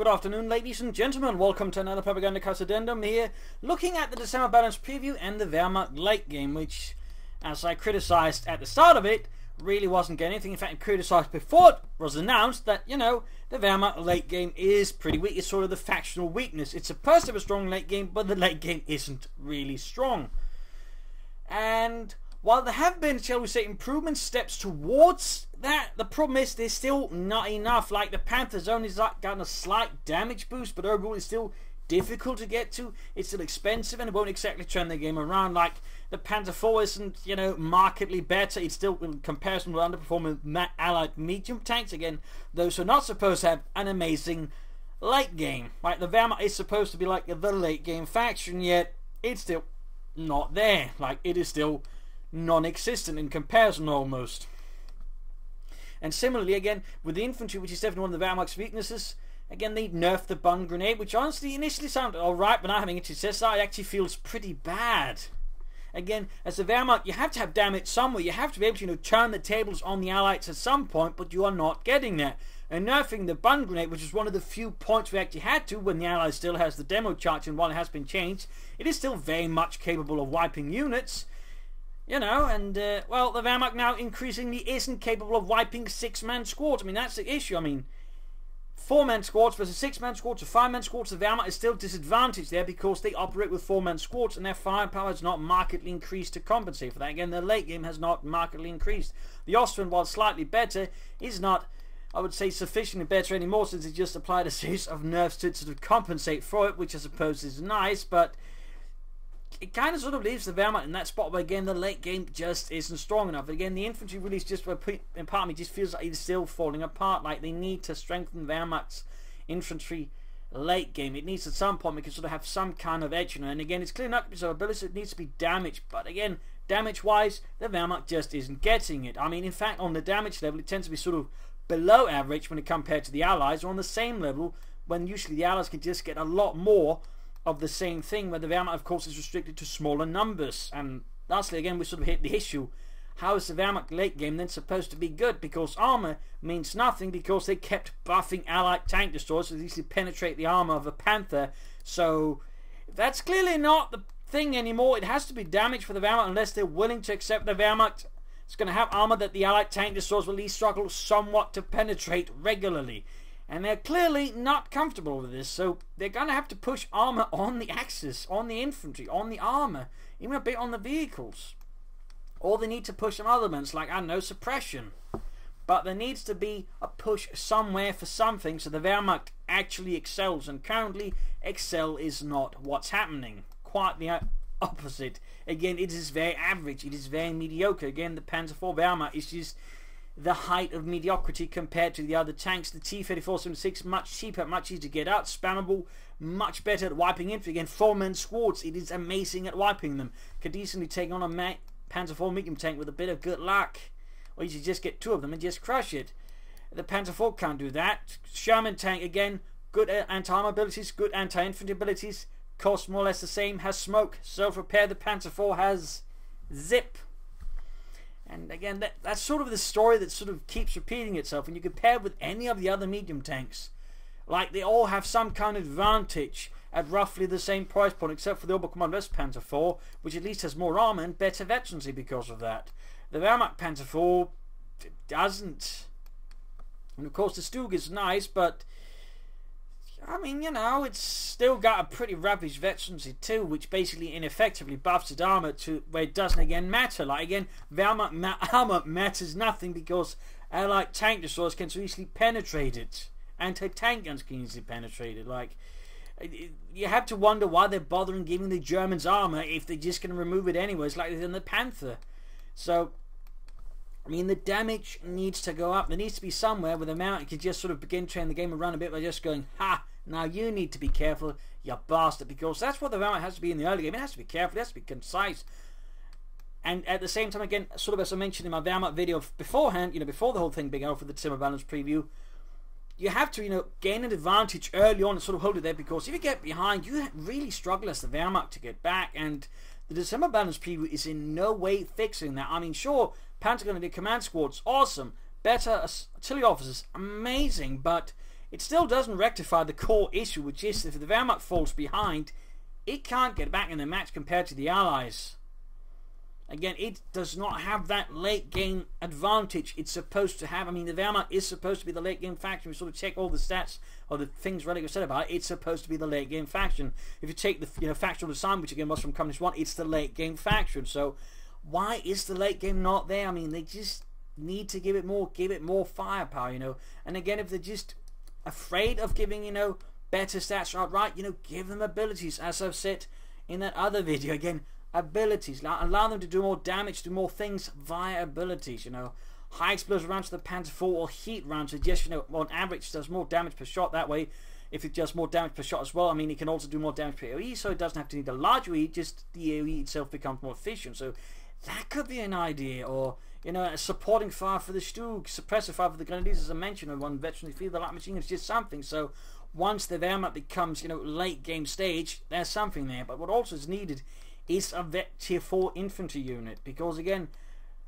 Good afternoon, ladies and gentlemen. Welcome to another Propagandacaster Addendum here, looking at the December balance preview and the Wehrmacht late game, which, as I criticised at the start of it, really wasn't getting anything. In fact, I criticised before it was announced that, you know, the Wehrmacht late game is pretty weak. It's sort of the factional weakness. It's supposed to have a strong late game, but the late game isn't really strong. And while there have been, shall we say, improvement steps towards that, the problem is there's still not enough. Like the Panther's only gotten a slight damage boost, but overall it's still difficult to get to. It's still expensive and it won't exactly turn the game around. Like the Panther 4 isn't, you know, markedly better. It's still, in comparison with underperforming allied medium tanks, again, those who are not supposed to have an amazing late game. Like the Wehrmacht is supposed to be like the late game faction, yet it's still not there. Like it is still non-existent in comparison almost. And similarly, again, with the infantry, which is definitely one of the Wehrmacht's weaknesses, again, they nerfed the bun grenade, which honestly initially sounded alright, but now having it says that, it actually feels pretty bad. Again, as the Wehrmacht, you have to have damage somewhere. You have to be able to, you know, turn the tables on the allies at some point, but you are not getting that. And nerfing the bun grenade, which is one of the few points we actually had to when the ally still has the demo charge, and while it has been changed, it is still very much capable of wiping units. You know, and, well, the Wehrmacht now increasingly isn't capable of wiping 6-man squads. I mean, that's the issue. I mean, 4-man squads versus 6-man squads or 5-man squads, the Wehrmacht is still disadvantaged there because they operate with 4-man squads and their firepower has not markedly increased to compensate for that. Again, their late game has not markedly increased. The Austrian, while slightly better, is not, I would say, sufficiently better anymore, since it just applied a series of nerfs to sort of compensate for it, which I suppose is nice, but it kind of sort of leaves the Wehrmacht in that spot where, again, the late game just isn't strong enough. Again, the infantry release just, in part of me, just feels like it's still falling apart. Like, they need to strengthen Wehrmacht's infantry late game. It needs, at some point, we can sort of have some kind of edge, you know. And again, it's clear not to be so ability, so it needs to be damaged. But again, damage-wise, the Wehrmacht just isn't getting it. I mean, in fact, on the damage level, it tends to be sort of below average when it compared to the Allies, or on the same level when usually the Allies can just get a lot more of the same thing, where the Wehrmacht, of course, is restricted to smaller numbers. And lastly, again, we sort of hit the issue: how is the Wehrmacht late game then supposed to be good? Because armor means nothing, because they kept buffing allied tank destroyers to easily penetrate the armor of a Panther. So that's clearly not the thing anymore. It has to be damage for the Wehrmacht, unless they're willing to accept the Wehrmacht is going to have armor that the allied tank destroyers will at least struggle somewhat to penetrate regularly. And they're clearly not comfortable with this, so they're going to have to push armor on the axis, on the infantry, on the armor, even a bit on the vehicles. Or they need to push some other elements, like, I don't know, suppression. But there needs to be a push somewhere for something, so the Wehrmacht actually excels. And currently, excel is not what's happening. Quite the opposite. Again, it is very average. It is very mediocre. Again, the Panzer IV Wehrmacht is just the height of mediocrity compared to the other tanks. The T-34-76, much cheaper, much easier to get out, spammable, much better at wiping infantry. Again, 4-man squads, it is amazing at wiping them. Could decently take on a Panzer IV medium tank with a bit of good luck. Or you should just get 2 of them and just crush it. The Panzer IV can't do that. Sherman tank, again, good anti-armor abilities, good anti-infantry abilities, costs more or less the same, has smoke, self-repair. The Panzer IV has zip. And again, that's sort of the story that sort of keeps repeating itself. When you compare it with any of the other medium tanks, like, they all have some kind of advantage at roughly the same price point, except for the Oberkommando West Panzer IV, which at least has more armor and better veterancy because of that. The Wehrmacht Panzer IV doesn't. And of course, the Stug is nice, but I mean, you know, it's still got a pretty rubbish veterancy too, which basically ineffectively buffs its armor to where it doesn't again matter. Like, again, Wehrmacht armor matters nothing because allied tank destroyers can so easily penetrate it. Anti-tank guns can easily penetrate it. Like, you have to wonder why they're bothering giving the Germans armor if they're just going to remove it anyways, like they did in the Panther. So, I mean, the damage needs to go up. There needs to be somewhere where the Mountain can just sort of begin turning the game around a bit by just going, ha! Now you need to be careful, you bastard, because that's what the Wehrmacht has to be in the early game. It has to be careful, it has to be concise. And at the same time, again, sort of as I mentioned in my Wehrmacht video beforehand, you know, before the whole thing began for the December balance preview, you have to, you know, gain an advantage early on and sort of hold it there, because if you get behind, you really struggle as the Wehrmacht to get back. And the December balance preview is in no way fixing that. I mean, sure, Pentagon and the command squads, awesome. Better artillery officers, amazing, but it still doesn't rectify the core issue, which is if the Wehrmacht falls behind, it can't get back in the match compared to the Allies. Again, it does not have that late game advantage it's supposed to have. I mean, the Wehrmacht is supposed to be the late game faction. We sort of check all the stats or the things Relic said about it. It's supposed to be the late game faction. If you take the factional design, which again was from Communist 1, it's the late game faction. So why is the late game not there? I mean, they just need to give it more firepower, And again, if they're just afraid of giving, better stats outright, give them abilities, as I've said in that other video. Again, abilities, allow them to do more damage, do more things via abilities. High explosive rounds to the Panzer IV or heat rounds, so just on average does more damage per shot that way. If it does more damage per shot as well, I mean, it can also do more damage per AoE, so it doesn't have to need a large AoE, just the AoE itself becomes more efficient. So that could be an idea. Or a supporting fire for the Stug, suppressive fire for the Grenadiers, as I mentioned, and one veteran field, the light machine gun is just something. So once the Wehrmacht becomes late game stage, there's something there. But what also is needed is a tier 4 infantry unit, because again,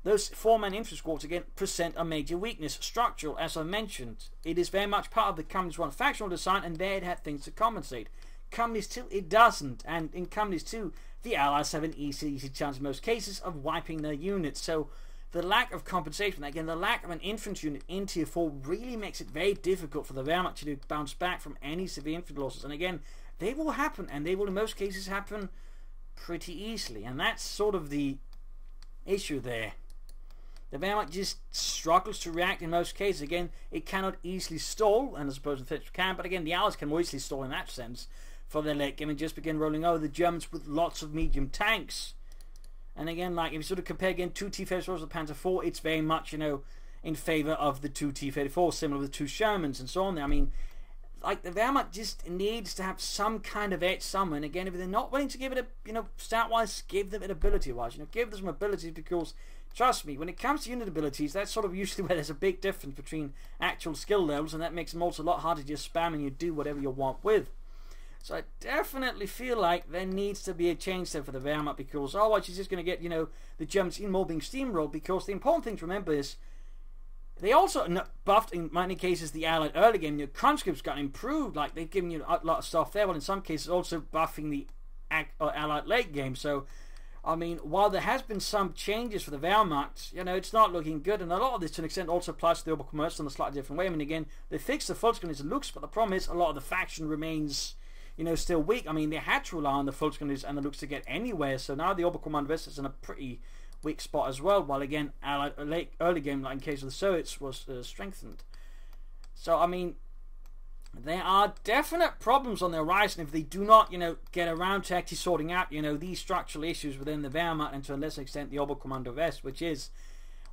those 4-man infantry squads again present a major weakness. Structural, as I mentioned, it is very much part of the Communist 1 factional design, and there it had things to compensate. Communist 2, it doesn't, and in Communist 2, the Allies have an easy chance in most cases of wiping their units. So the lack of compensation, again, the lack of an infantry unit in tier 4 really makes it very difficult for the Wehrmacht to bounce back from any severe infantry losses. And again, they will happen, and they will in most cases happen pretty easily, and that's sort of the issue there. The Wehrmacht just struggles to react in most cases. Again, it cannot easily stall, and I suppose the Infantry can, but again, the Allies can more easily stall in that sense for their late game and just begin rolling over the Germans with lots of medium tanks. And again, like if you sort of compare again 2 T-34s with the Panzer IV, it's very much in favour of the 2 T-34s, similar with 2 Shermans and so on. I mean, like the Wehrmacht just needs to have some kind of edge somewhere. And again, if they're not willing to give it a stat-wise, give them it ability-wise. Give them some abilities, because trust me, when it comes to unit abilities, that's sort of usually where there's a big difference between actual skill levels, and that makes them also a lot harder to just spam and you do whatever you want with. So I definitely feel like there needs to be a change there for the Wehrmacht, because otherwise you're just going to get the Germans even more being steamrolled. Because the important thing to remember is they also buffed, in many cases, the Allied early game. Your conscripts got improved, like they've given you a lot of stuff there, but in some cases also buffing the Allied late game. So, I mean, while there has been some changes for the Wehrmacht, it's not looking good, and a lot of this to an extent also applies to the Oberkommandeur in a slightly different way. I mean, again, they fixed the Volksgrenadiers looks, but the problem is a lot of the faction remains, still weak. I mean, they had to rely on the Volksgrenadiers and the looks to get anywhere, so now the Oberkommandeur is in a pretty weak spot as well, while again Allied early game, like in case of the Soviets, was strengthened. So I mean, there are definite problems on the horizon if they do not get around to actually sorting out these structural issues within the Wehrmacht, and to a lesser extent the Oberkommando West, which is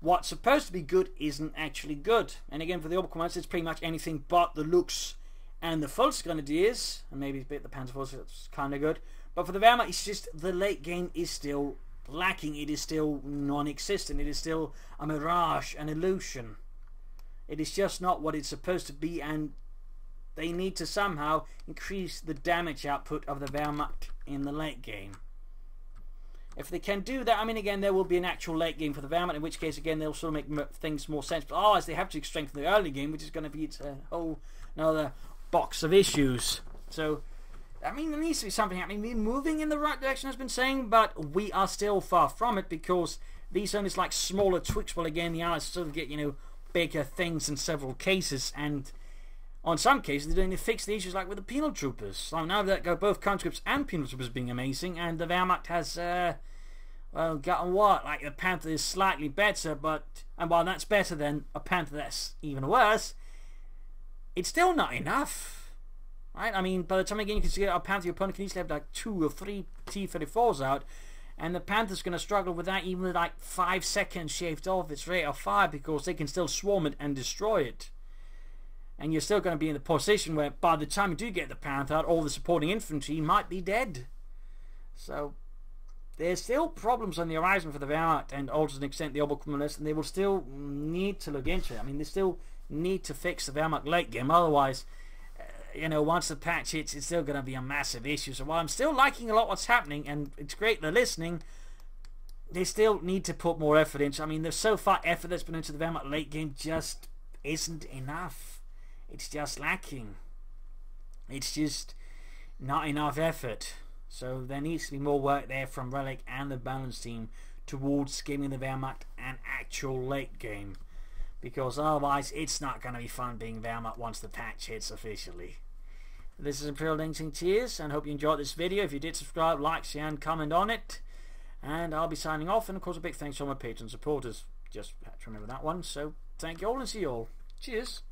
what's supposed to be good isn't actually good. And again, for the Oberkommando, it's pretty much anything but the looks and the Volksgrenadiers, and maybe a bit the Panzer IV, it's kind of good. But for the Wehrmacht, it's just the late game is still lacking. It is still non-existent. It is still a mirage, an illusion. It is just not what it's supposed to be, and they need to somehow increase the damage output of the Wehrmacht in the late game. If they can do that, I mean, again, there will be an actual late game for the Wehrmacht, in which case, again, they'll sort of make things more sense. But otherwise, they have to strengthen the early game, which is going to be a whole another box of issues. So, I mean, there needs to be something happening. We're moving in the right direction, as I've been saying, but we are still far from it, because these are only like smaller tweaks. Well, again, the Allies sort of get, bigger things in several cases, and on some cases, they're doing to fix the issues like with the penal troopers. So now that go both conscripts and penal troopers being amazing, and the Wehrmacht has, well, gotten what? Like the Panther is slightly better, and while that's better than a Panther that's even worse, it's still not enough. Right? I mean, by the time again you can see a Panther, your opponent can easily have like 2 or 3 T-34s out, and the Panther's going to struggle with that even with like 5 seconds shaved off its rate of fire, because they can still swarm it and destroy it. And you're still going to be in the position where by the time you do get the Panther out, all the supporting infantry might be dead. So there's still problems on the horizon for the Wehrmacht, and also to an extent the Oberkommandeur, and they will still need to look into it. I mean, they still need to fix the Wehrmacht late game, otherwise, once the patch hits, it's still going to be a massive issue. So while I'm still liking a lot what's happening, and it's great they're listening, they still need to put more effort into. I mean, there's so far effort that's been into the Wehrmacht late game just isn't enough. it's just lacking. It's just not enough effort. So there needs to be more work there from Relic and the balance team towards giving the Wehrmacht an actual late game, because otherwise it's not going to be fun being Wehrmacht once the patch hits officially. This is Imperial Lynching. Cheers, and hope you enjoyed this video. If you did, subscribe, like, share and comment on it, and I'll be signing off. And of course a big thanks to all my Patreon supporters. Just have to remember that one. So thank you all and see you all. Cheers.